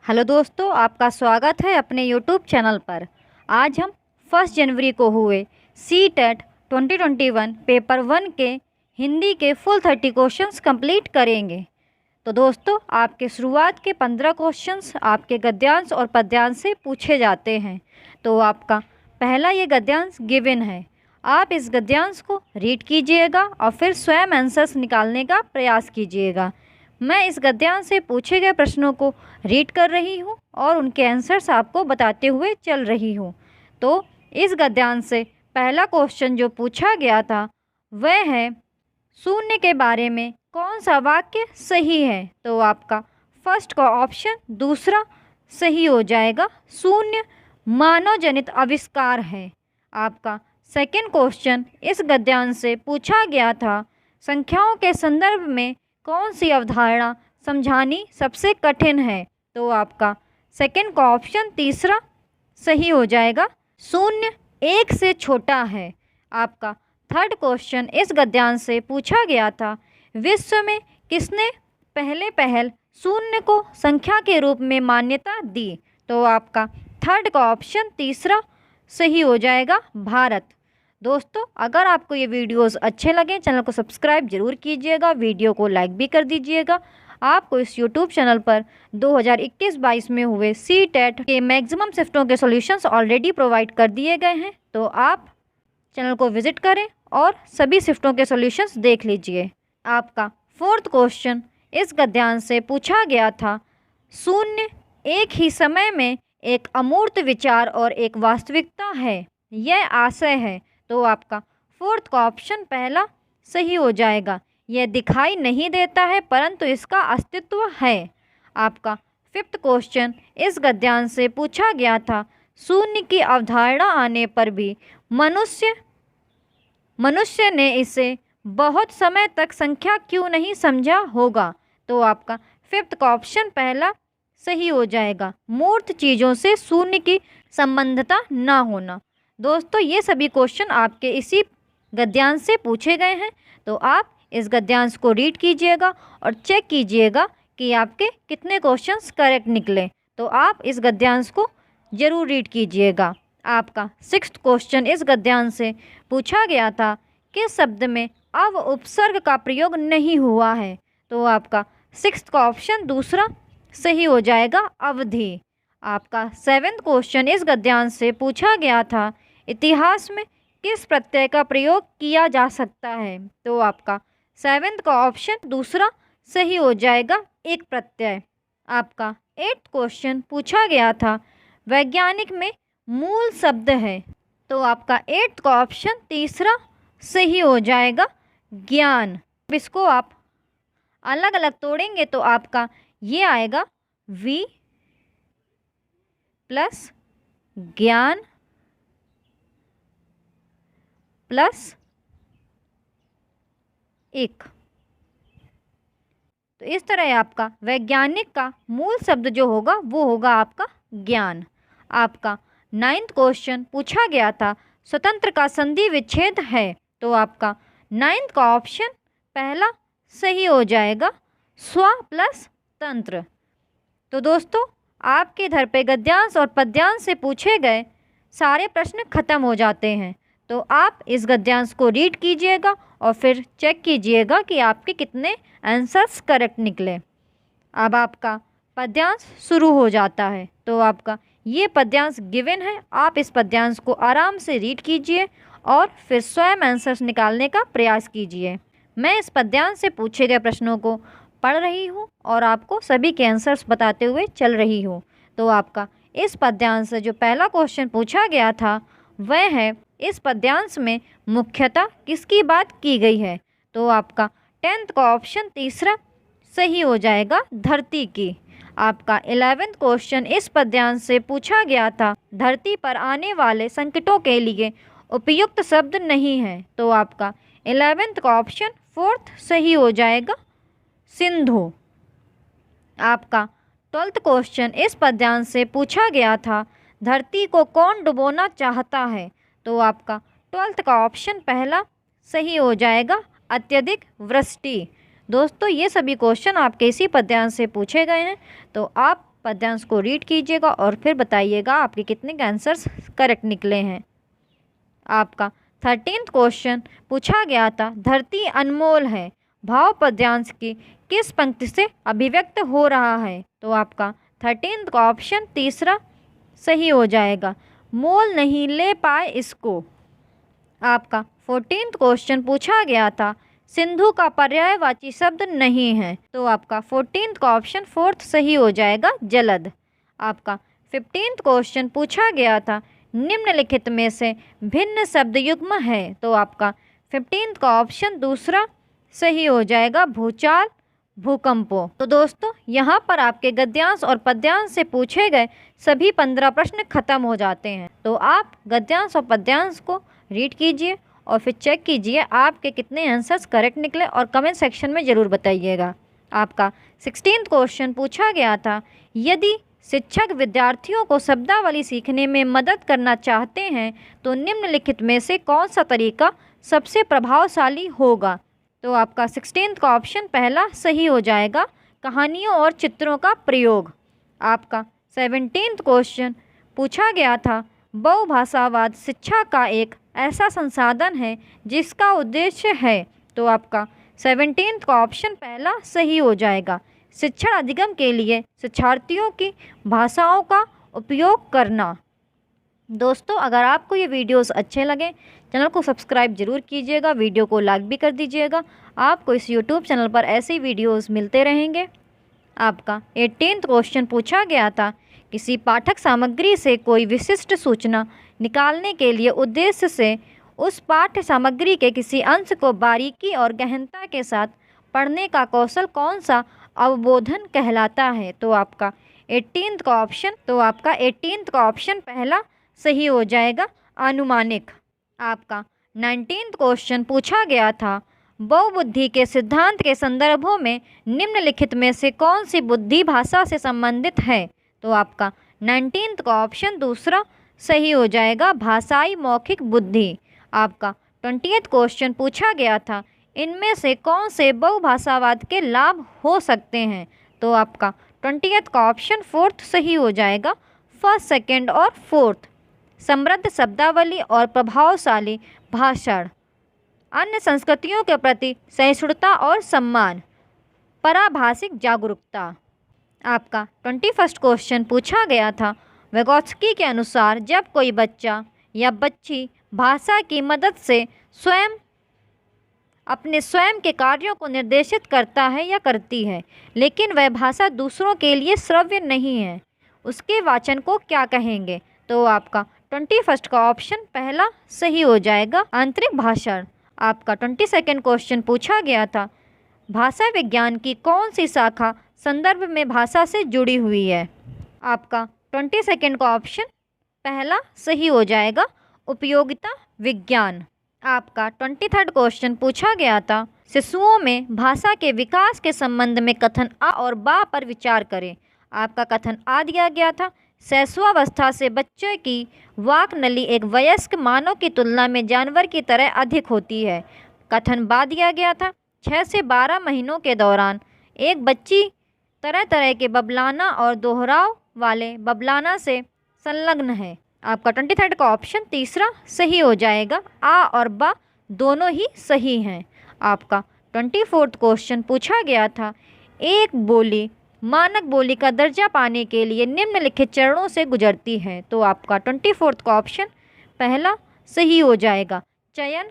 Hello दोस्तों, आपका स्वागत है अपने यूट्यूब चैनल पर। आज हम 1 जनवरी को हुए CTET 2021 पेपर 1 के हिंदी के फुल 30 क्वेश्चंस कंप्लीट करेंगे। तो दोस्तों, आपके शुरुआत के 15 क्वेश्चंस आपके गद्यांश और पद्यांश से पूछे जाते हैं। तो आपका पहला ये गद्यांश गिवन है। आप इस गद्यांश को रीड कीजिएगा और फिर स्वयं आंसर्स निकालने का प्रयास कीजिएगा। मैं इस गद्यांश से पूछे गए प्रश्नों को रीड कर रही हूँ और उनके आंसर्स आपको बताते हुए चल रही हूँ। तो इस गद्यांश से पहला क्वेश्चन जो पूछा गया था वह है, शून्य के बारे में कौन सा वाक्य सही है? तो आपका फर्स्ट का ऑप्शन दूसरा सही हो जाएगा, शून्य मानव जनित आविष्कार है। आपका सेकंड क्वेश्चन इस गद्यांश से पूछा गया था, संख्याओं के संदर्भ में कौन सी अवधारणा समझानी सबसे कठिन है? तो आपका सेकंड का ऑप्शन तीसरा सही हो जाएगा, शून्य एक से छोटा है। आपका थर्ड क्वेश्चन इस गद्यांश से पूछा गया था, विश्व में किसने पहल शून्य को संख्या के रूप में मान्यता दी? तो आपका थर्ड का ऑप्शन तीसरा सही हो जाएगा, भारत। दोस्तों, अगर आपको ये वीडियोस अच्छे लगें चैनल को सब्सक्राइब जरूर कीजिएगा, वीडियो को लाइक भी कर दीजिएगा। आपको इस यूट्यूब चैनल पर 2021-22 में हुए CTET के मैक्सिमम शिफ्टों के सॉल्यूशंस ऑलरेडी प्रोवाइड कर दिए गए हैं, तो आप चैनल को विजिट करें और सभी शिफ्टों के सॉल्यूशंस देख लीजिए। आपका फोर्थ क्वेश्चन इस गद्यांश से पूछा गया था, शून्य एक ही समय में एक अमूर्त विचार और एक वास्तविकता है, यह आशय है। तो आपका फोर्थ का ऑप्शन पहला सही हो जाएगा, यह दिखाई नहीं देता है परंतु इसका अस्तित्व है। आपका फिफ्थ क्वेश्चन इस गद्यांश से पूछा गया था, शून्य की अवधारणा आने पर भी मनुष्य ने इसे बहुत समय तक संख्या क्यों नहीं समझा होगा? तो आपका फिफ्थ का ऑप्शन पहला सही हो जाएगा, मूर्त चीज़ों से शून्य की संबंधता ना होना। दोस्तों, ये सभी क्वेश्चन आपके इसी गद्यांश से पूछे गए हैं, तो आप इस गद्यांश को रीड कीजिएगा और चेक कीजिएगा कि आपके कितने क्वेश्चंस करेक्ट निकले। तो आप इस गद्यांश को ज़रूर रीड कीजिएगा। आपका सिक्स्थ क्वेश्चन इस गद्यांश से पूछा गया था, किस शब्द में अव उपसर्ग का प्रयोग नहीं हुआ है? तो आपका सिक्स्थ का ऑप्शन दूसरा सही हो जाएगा, अवधि। आपका सेवेंथ क्वेश्चन इस गद्यांश से पूछा गया था, इतिहास में किस प्रत्यय का प्रयोग किया जा सकता है? तो आपका सेवेंथ का ऑप्शन दूसरा सही हो जाएगा, एक प्रत्यय। आपका एट्थ क्वेश्चन पूछा गया था, वैज्ञानिक में मूल शब्द है। तो आपका एट्थ का ऑप्शन तीसरा सही हो जाएगा, ज्ञान। इसको आप अलग अलग तोड़ेंगे तो आपका ये आएगा, V प्लस ज्ञान प्लस एक। तो इस तरह आपका वैज्ञानिक का मूल शब्द जो होगा वो होगा आपका ज्ञान। आपका नाइन्थ क्वेश्चन पूछा गया था, स्वतंत्र का संधि विच्छेद है। तो आपका नाइन्थ का ऑप्शन पहला सही हो जाएगा, स्व प्लस तंत्र। तो दोस्तों, आपके इधर पे गद्यांश और पद्यांश से पूछे गए सारे प्रश्न खत्म हो जाते हैं। तो आप इस गद्यांश को रीड कीजिएगा और फिर चेक कीजिएगा कि आपके कितने आंसर्स करेक्ट निकले। अब आपका पद्यांश शुरू हो जाता है। तो आपका ये पद्यांश गिवन है, आप इस पद्यांश को आराम से रीड कीजिए और फिर स्वयं आंसर्स निकालने का प्रयास कीजिए। मैं इस पद्यांश से पूछे गए प्रश्नों को पढ़ रही हूँ और आपको सभी के आंसर्स बताते हुए चल रही हूँ। तो आपका इस पद्यांश से जो पहला क्वेश्चन पूछा गया था वह है, इस पद्यांश में मुख्यतः किसकी बात की गई है? तो आपका 10th का ऑप्शन तीसरा सही हो जाएगा, धरती की। आपका 11th क्वेश्चन इस पद्यांश से पूछा गया था, धरती पर आने वाले संकटों के लिए उपयुक्त शब्द नहीं है। तो आपका 11th का ऑप्शन फोर्थ सही हो जाएगा, सिंधु। आपका 12th क्वेश्चन इस पद्यांश से पूछा गया था, धरती को कौन डुबोना चाहता है? तो आपका 12th का ऑप्शन पहला सही हो जाएगा, अत्यधिक वृष्टि। दोस्तों, ये सभी क्वेश्चन आपके इसी पद्यांश से पूछे गए हैं, तो आप पद्यांश को रीड कीजिएगा और फिर बताइएगा आपके कितने के आंसर्स करेक्ट निकले हैं। आपका 13th क्वेश्चन पूछा गया था, धरती अनमोल है भाव पद्यांश की किस पंक्ति से अभिव्यक्त हो रहा है। तो आपका 13th का ऑप्शन तीसरा सही हो जाएगा, मोल नहीं ले पाए इसको। आपका 14th क्वेश्चन पूछा गया था, सिंधु का पर्यायवाची शब्द नहीं है। तो आपका 14th का ऑप्शन फोर्थ सही हो जाएगा, जलद। आपका 15th क्वेश्चन पूछा गया था, निम्नलिखित में से भिन्न शब्द युग्म है। तो आपका 15th का ऑप्शन दूसरा सही हो जाएगा, भूचाल भूकंपों। तो दोस्तों यहाँ पर आपके गद्यांश और पद्यांश से पूछे गए सभी 15 प्रश्न खत्म हो जाते हैं। तो आप गद्यांश और पद्यांश को रीड कीजिए और फिर चेक कीजिए आपके कितने आंसर्स करेक्ट निकले और कमेंट सेक्शन में ज़रूर बताइएगा। आपका 16th क्वेश्चन पूछा गया था, यदि शिक्षक विद्यार्थियों को शब्दावली सीखने में मदद करना चाहते हैं तो निम्नलिखित में से कौन सा तरीका सबसे प्रभावशाली होगा। तो आपका 16th का ऑप्शन पहला सही हो जाएगा, कहानियों और चित्रों का प्रयोग। आपका 17th क्वेश्चन पूछा गया था, बहुभाषावाद शिक्षा का एक ऐसा संसाधन है जिसका उद्देश्य है। तो आपका 17th का ऑप्शन पहला सही हो जाएगा, शिक्षण अधिगम के लिए शिक्षार्थियों की भाषाओं का उपयोग करना। दोस्तों अगर आपको ये वीडियोस अच्छे लगें चैनल को सब्सक्राइब जरूर कीजिएगा, वीडियो को लाइक भी कर दीजिएगा। आपको इस यूट्यूब चैनल पर ऐसे ही वीडियोस मिलते रहेंगे। आपका 18th क्वेश्चन पूछा गया था, किसी पाठक सामग्री से कोई विशिष्ट सूचना निकालने के लिए उद्देश्य से उस पाठ्य सामग्री के किसी अंश को बारीकी और गहनता के साथ पढ़ने का कौशल कौन सा अवबोधन कहलाता है। तो आपका 18th का ऑप्शन पहला सही हो जाएगा, अनुमानिक। आपका 19th क्वेश्चन पूछा गया था, बहुबुद्धि के सिद्धांत के संदर्भों में निम्नलिखित में से कौन सी बुद्धि भाषा से संबंधित है। तो आपका 19th का ऑप्शन दूसरा सही हो जाएगा, भाषाई मौखिक बुद्धि। आपका 20th क्वेश्चन पूछा गया था, इनमें से कौन से बहुभाषावाद के लाभ हो सकते हैं। तो आपका 20th का ऑप्शन फोर्थ सही हो जाएगा, फर्स्ट, सेकंड और फोर्थ। समृद्ध शब्दावली और प्रभावशाली भाषण, अन्य संस्कृतियों के प्रति सहिष्णुता और सम्मान, पराभाषिक जागरूकता। आपका 21st क्वेश्चन पूछा गया था, वेगोत्स्की के अनुसार जब कोई बच्चा या बच्ची भाषा की मदद से अपने स्वयं के कार्यों को निर्देशित करता है या करती है, लेकिन वह भाषा दूसरों के लिए श्रव्य नहीं है, उसके वाचन को क्या कहेंगे। तो आपका 21st का ऑप्शन पहला सही हो जाएगा, आंतरिक भाषण। आपका 22nd क्वेश्चन पूछा गया था, भाषा विज्ञान की कौन सी शाखा संदर्भ में भाषा से जुड़ी हुई है। आपका 22nd का ऑप्शन पहला सही हो जाएगा, उपयोगिता विज्ञान। आपका 23rd क्वेश्चन पूछा गया था, शिशुओं में भाषा के विकास के संबंध में कथन आ और बा पर विचार करें। आपका कथन आ दिया गया था, शैशवावस्था से बच्चे की वाक नली एक वयस्क मानव की तुलना में जानवर की तरह अधिक होती है। कथन बा दिया गया था, 6 से 12 महीनों के दौरान एक बच्ची तरह तरह के बबलाना और दोहराव वाले बबलाना से संलग्न है। आपका 23rd का ऑप्शन तीसरा सही हो जाएगा, आ और बा दोनों ही सही हैं। आपका 24th क्वेश्चन पूछा गया था, एक बोली मानक बोली का दर्जा पाने के लिए निम्नलिखित चरणों से गुजरती है। तो आपका 24th का ऑप्शन पहला सही हो जाएगा, चयन,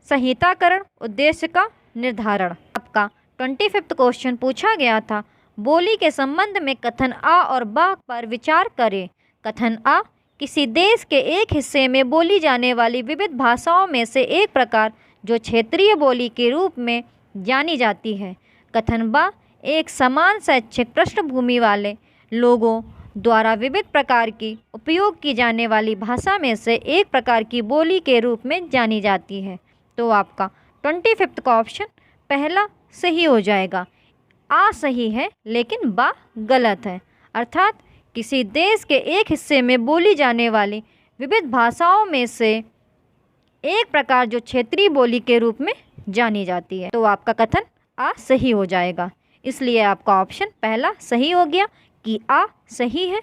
संहिताकरण, उद्देश्य का निर्धारण। आपका 25th क्वेश्चन पूछा गया था, बोली के संबंध में कथन आ और बा पर विचार करें। कथन आ, किसी देश के एक हिस्से में बोली जाने वाली विविध भाषाओं में से एक प्रकार जो क्षेत्रीय बोली के रूप में जानी जाती है। कथन बा, एक समान शैक्षिक पृष्ठभूमि वाले लोगों द्वारा विविध प्रकार की उपयोग की जाने वाली भाषा में से एक प्रकार की बोली के रूप में जानी जाती है। तो आपका 25th का ऑप्शन पहला सही हो जाएगा, आ सही है लेकिन बा गलत है, अर्थात किसी देश के एक हिस्से में बोली जाने वाली विविध भाषाओं में से एक प्रकार जो क्षेत्रीय बोली के रूप में जानी जाती है। तो आपका कथन आ सही हो जाएगा, इसलिए आपका ऑप्शन पहला सही हो गया, कि आ सही है,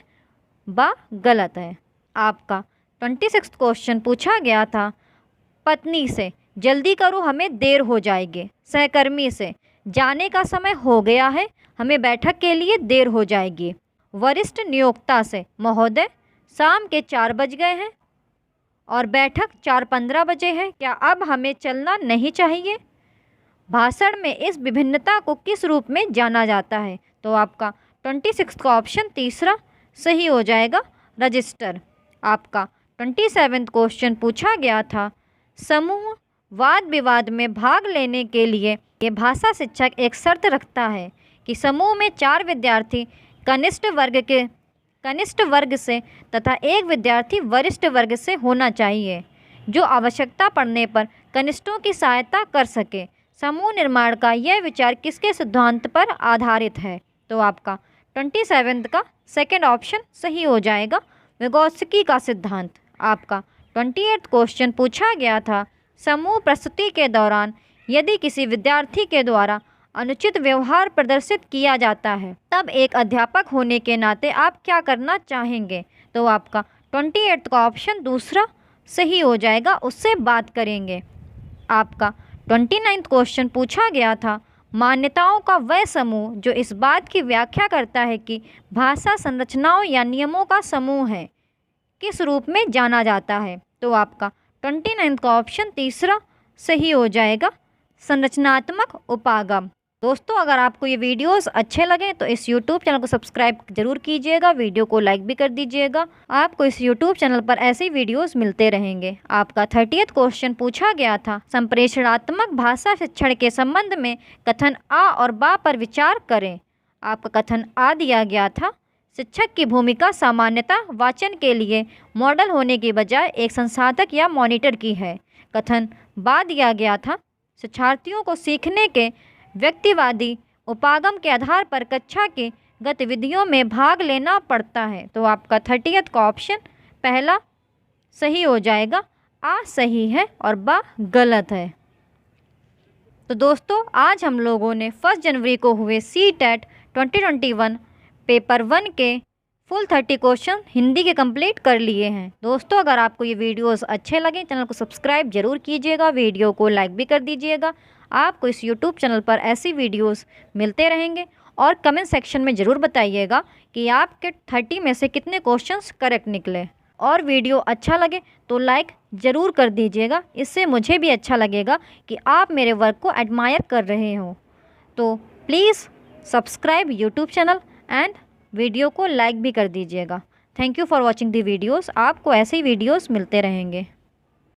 बा गलत है। आपका 26 क्वेश्चन पूछा गया था पत्नी से, जल्दी करो हमें देर हो जाएगी। सहकर्मी से, जाने का समय हो गया है, हमें बैठक के लिए देर हो जाएगी। वरिष्ठ नियोक्ता से, महोदय शाम के 4 बज गए हैं और बैठक 4:15 बजे है, क्या अब हमें चलना नहीं चाहिए? भाषण में इस विभिन्नता को किस रूप में जाना जाता है? तो आपका 26 का ऑप्शन तीसरा सही हो जाएगा, रजिस्टर। आपका 27 क्वेश्चन पूछा गया था समूह वाद विवाद में भाग लेने के लिए ये भाषा शिक्षक एक शर्त रखता है कि समूह में 4 विद्यार्थी कनिष्ठ वर्ग से तथा 1 विद्यार्थी वरिष्ठ वर्ग से होना चाहिए, जो आवश्यकता पड़ने पर कनिष्ठों की सहायता कर सके। समूह निर्माण का यह विचार किसके सिद्धांत पर आधारित है? तो आपका 27 का सेकंड ऑप्शन सही हो जाएगा, विगोत्स्की का सिद्धांत। आपका 28 क्वेश्चन पूछा गया था समूह प्रस्तुति के दौरान यदि किसी विद्यार्थी के द्वारा अनुचित व्यवहार प्रदर्शित किया जाता है, तब एक अध्यापक होने के नाते आप क्या करना चाहेंगे? तो आपका 28 का ऑप्शन दूसरा सही हो जाएगा, उससे बात करेंगे। आपका 29 क्वेश्चन पूछा गया था मान्यताओं का वह समूह जो इस बात की व्याख्या करता है कि भाषा संरचनाओं या नियमों का समूह है, किस रूप में जाना जाता है? तो आपका 29 का ऑप्शन तीसरा सही हो जाएगा, संरचनात्मक उपागम। दोस्तों, अगर आपको ये वीडियोस अच्छे लगे तो इस YouTube चैनल को सब्सक्राइब जरूर कीजिएगा, वीडियो को लाइक भी कर दीजिएगा। आपको इस YouTube चैनल पर ऐसे वीडियोस मिलते रहेंगे। आपका 30 क्वेश्चन पूछा गया था संप्रेषणात्मक भाषा शिक्षण के संबंध में कथन आ और बा पर विचार करें। आपका कथन आ दिया गया था शिक्षक की भूमिका सामान्यतः वाचन के लिए मॉडल होने की बजाय एक संसाधक या मॉनिटर की है। कथन बा दिया गया था शिक्षार्थियों को सीखने के व्यक्तिवादी उपागम के आधार पर कक्षा की गतिविधियों में भाग लेना पड़ता है। तो आपका 30 का ऑप्शन पहला सही हो जाएगा, आ सही है और बा गलत है। तो दोस्तों, आज हम लोगों ने 1 जनवरी को हुए CTET 2021 पेपर 1 के फुल 30 क्वेश्चन हिंदी के कंप्लीट कर लिए हैं। दोस्तों, अगर आपको ये वीडियोस अच्छे लगे चैनल को सब्सक्राइब जरूर कीजिएगा, वीडियो को लाइक भी कर दीजिएगा। आपको इस YouTube चैनल पर ऐसी वीडियोस मिलते रहेंगे और कमेंट सेक्शन में ज़रूर बताइएगा कि आपके 30 में से कितने क्वेश्चंस करेक्ट निकले। और वीडियो अच्छा लगे तो लाइक ज़रूर कर दीजिएगा, इससे मुझे भी अच्छा लगेगा कि आप मेरे वर्क को एडमायर कर रहे हो। तो please subscribe YouTube channel and video को लाइक भी कर दीजिएगा। Thank you for watching the videos. आपको ऐसे ही वीडियोज़ मिलते रहेंगे।